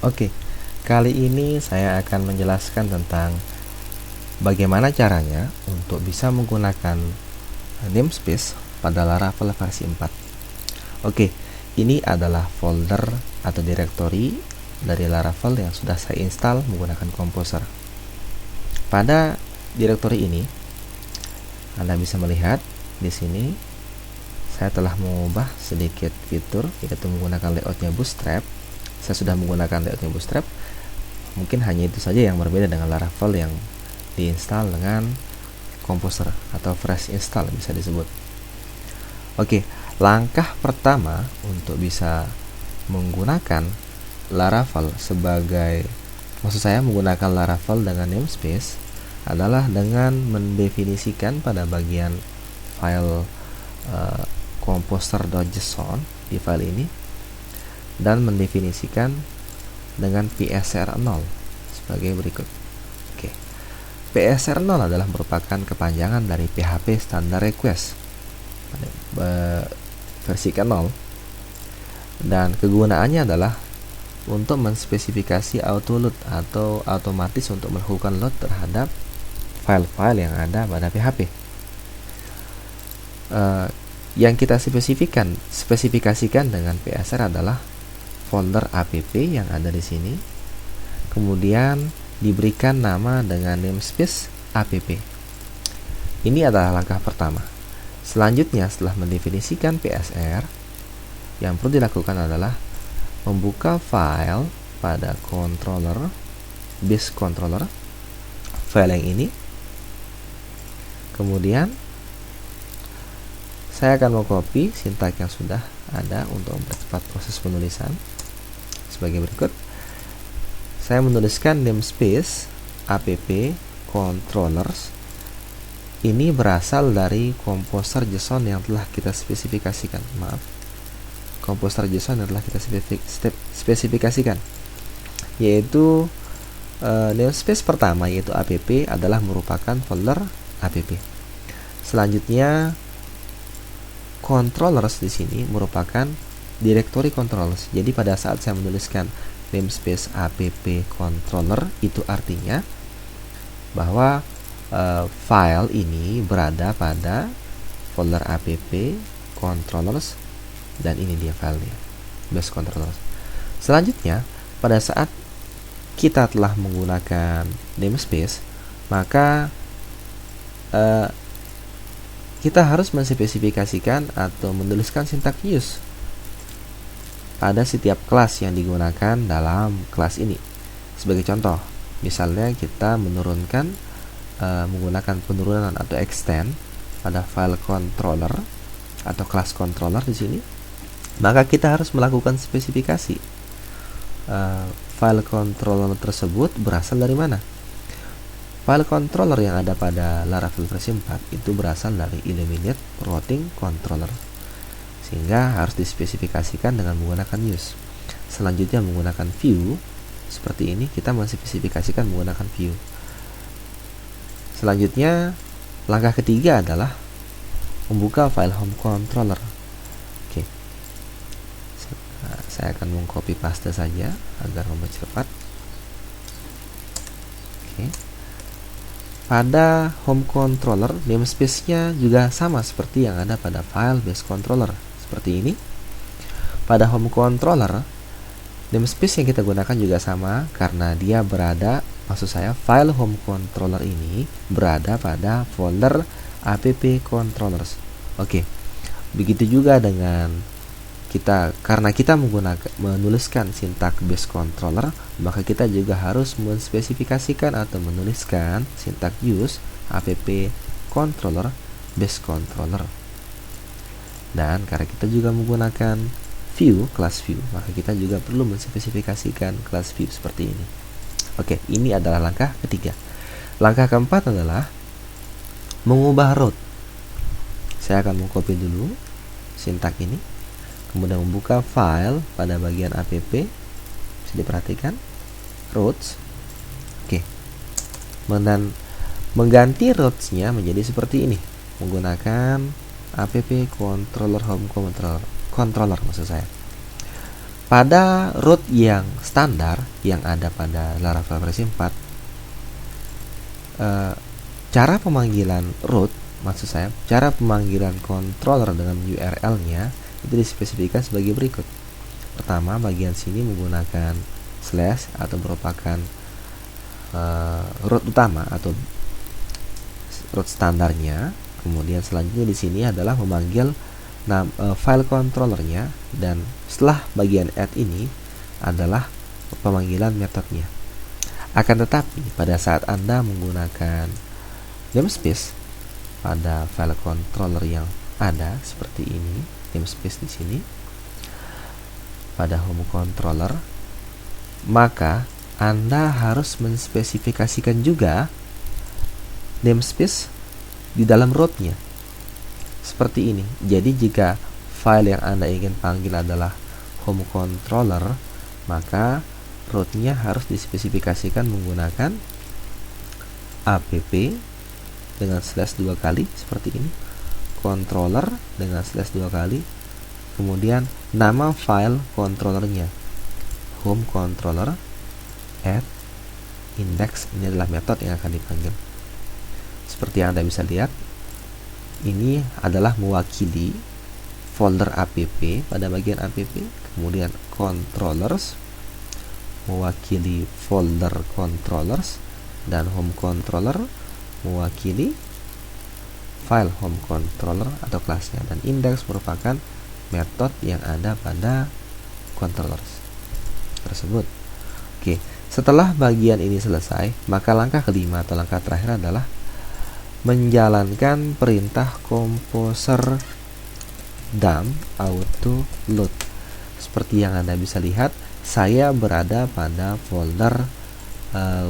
Oke, kali ini saya akan menjelaskan tentang bagaimana caranya untuk bisa menggunakan namespace pada Laravel versi 4. Oke, ini adalah folder atau directory dari Laravel yang sudah saya install menggunakan Composer. Pada directory ini, Anda bisa melihat di sini saya telah mengubah sedikit fitur, yaitu menggunakan layoutnya Bootstrap. Saya sudah menggunakan layoutnya Bootstrap. Mungkin hanya itu saja yang berbeda dengan Laravel yang diinstal dengan Composer atau fresh install bisa disebut. Oke, langkah pertama untuk bisa menggunakan Laravel menggunakan Laravel dengan namespace adalah dengan mendefinisikan pada bagian file composer.json di file ini dan mendefinisikan dengan PSR0 sebagai berikut. Oke. PSR0 adalah merupakan kepanjangan dari PHP Standard Request versi ke-0, dan kegunaannya adalah untuk menspesifikasi autoload atau otomatis untuk melakukan load terhadap file-file yang ada pada PHP. Yang kita spesifikasikan dengan PSR adalah folder app yang ada di sini, kemudian diberikan nama dengan namespace app. Ini adalah langkah pertama. Selanjutnya, setelah mendefinisikan PSR, yang perlu dilakukan adalah membuka file pada controller, base controller, file yang ini. Kemudian saya akan mengcopy sintak yang sudah ada untuk mempercepat proses penulisan sebagai berikut. Saya menuliskan namespace app controllers. Ini berasal dari Composer.json yang telah kita spesifikasikan. Composer.json yang telah kita spesifikasikan, yaitu namespace pertama yaitu app adalah merupakan folder app. Selanjutnya, controllers di sini merupakan directory controllers. Jadi pada saat saya menuliskan namespace app controller, itu artinya bahwa file ini berada pada folder app controllers, dan ini dia filenya, base controllers. Selanjutnya, pada saat kita telah menggunakan namespace, maka kita harus menspesifikasikan atau menuliskan sintak use pada setiap kelas yang digunakan dalam kelas ini. Sebagai contoh, misalnya kita menurunkan menggunakan penurunan atau extend pada file controller atau kelas controller di sini, maka kita harus melakukan spesifikasi file controller tersebut berasal dari mana. File controller yang ada pada Laravel versi 4 itu berasal dari Illuminate Routing Controller, sehingga harus dispesifikasikan dengan menggunakan use. Selanjutnya menggunakan view seperti ini, kita menspesifikasikan menggunakan view. Selanjutnya, langkah ketiga adalah membuka file home controller. Oke, saya akan mengcopy paste saja agar mempercepat. Oke. Pada home controller, namespace-nya juga sama seperti yang ada pada file base controller, seperti ini. Pada home controller, namespace yang kita gunakan juga sama karena dia file home controller ini berada pada folder app controllers. Oke. Begitu juga dengan karena kita menuliskan sintak base controller, maka kita juga harus menspesifikasikan atau menuliskan sintak use app controller base controller. Dan karena kita juga menggunakan view, kelas view, maka kita juga perlu menspesifikasikan kelas view seperti ini. Oke, ini adalah langkah ketiga. Langkah keempat adalah mengubah route. Saya akan mengcopy dulu sintak ini, kemudian membuka file pada bagian app, bisa diperhatikan routes. Oke, dan mengganti routes-nya menjadi seperti ini menggunakan app controller home controller maksud saya. pada root yang standar yang ada pada Laravel versi 4, cara pemanggilan root, maksud saya cara pemanggilan controller dengan URL-nya itu dispesifikasikan sebagai berikut. Pertama, bagian sini menggunakan slash atau merupakan root utama atau root standarnya. Kemudian selanjutnya di sini adalah memanggil file controllernya, dan setelah bagian add ini adalah pemanggilan metodenya. Akan tetapi pada saat Anda menggunakan namespace pada file controller yang ada seperti ini, namespace di sini pada home controller, maka Anda harus menspesifikasikan juga namespace di dalam rootnya seperti ini. Jadi jika file yang Anda ingin panggil adalah home controller, maka rootnya harus dispesifikasikan menggunakan app dengan slash 2 kali seperti ini, controller dengan slash 2 kali, kemudian nama file controllernya home controller add index. Ini adalah metode yang akan dipanggil. Seperti yang Anda bisa lihat, ini adalah mewakili folder app pada bagian app, kemudian controllers mewakili folder controllers, dan home controller mewakili file home controller atau kelasnya, dan index merupakan metode yang ada pada controllers tersebut. Oke, setelah bagian ini selesai, maka langkah kelima atau langkah terakhir adalah menjalankan perintah composer dump auto load. Seperti yang Anda bisa lihat, saya berada pada folder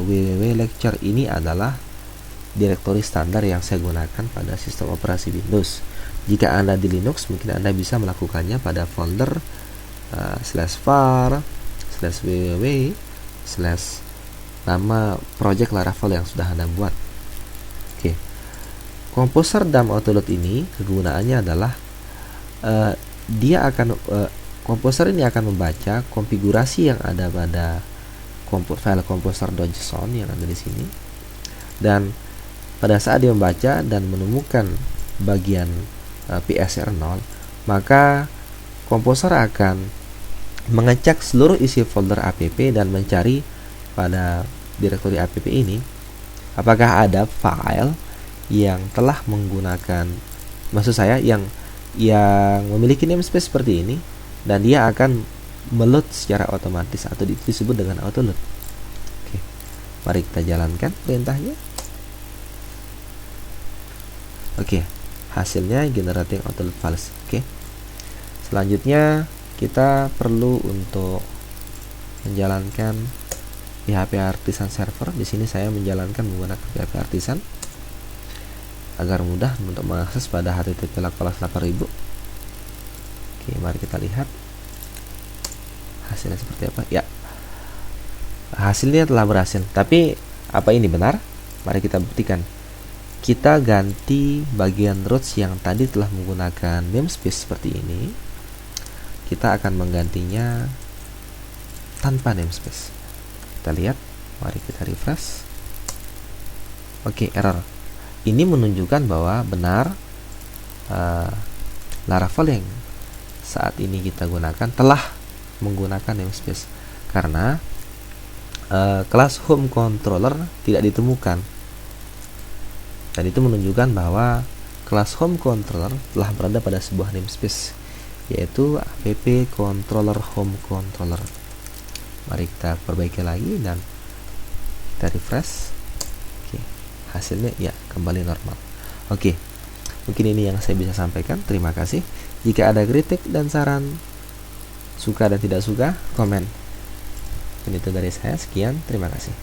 www lecture. Ini adalah direktori standar yang saya gunakan pada sistem operasi Windows. Jika Anda di Linux, mungkin Anda bisa melakukannya pada folder /var /www nama project Laravel yang sudah Anda buat. Oke. Composer dump autoload ini kegunaannya adalah komposer ini akan membaca konfigurasi yang ada pada file composer.json yang ada di sini, dan pada saat dia membaca dan menemukan bagian PSR0, maka komposer akan mengecek seluruh isi folder app dan mencari pada direktori app ini apakah ada file yang telah menggunakan, maksud saya yang memiliki namespace seperti ini, dan dia akan meload secara otomatis atau disebut dengan autoload. Oke, mari kita jalankan perintahnya. Oke, hasilnya generating autoload files. Oke, selanjutnya kita perlu untuk menjalankan PHP Artisan Server. Di sini saya menjalankan menggunakan PHP Artisan agar mudah untuk mengakses pada HTTP Lakalas 8000. Oke, mari kita lihat hasilnya seperti apa. Ya, hasilnya telah berhasil. Tapi apa ini benar? Mari kita buktikan. Kita ganti bagian roots yang tadi telah menggunakan namespace seperti ini. Kita akan menggantinya tanpa namespace. Kita lihat, mari kita refresh. Oke, error. Ini menunjukkan bahwa benar Laravel yang saat ini kita gunakan telah menggunakan namespace, karena kelas home controller tidak ditemukan, dan itu menunjukkan bahwa kelas home controller telah berada pada sebuah namespace, yaitu app controller home controller. Mari kita perbaiki lagi dan kita refresh. Oke, hasilnya ya kembali normal. Oke, mungkin ini yang saya bisa sampaikan. Terima kasih. Jika ada kritik dan saran, suka dan tidak suka, komen. Ini itu dari saya. Sekian, terima kasih.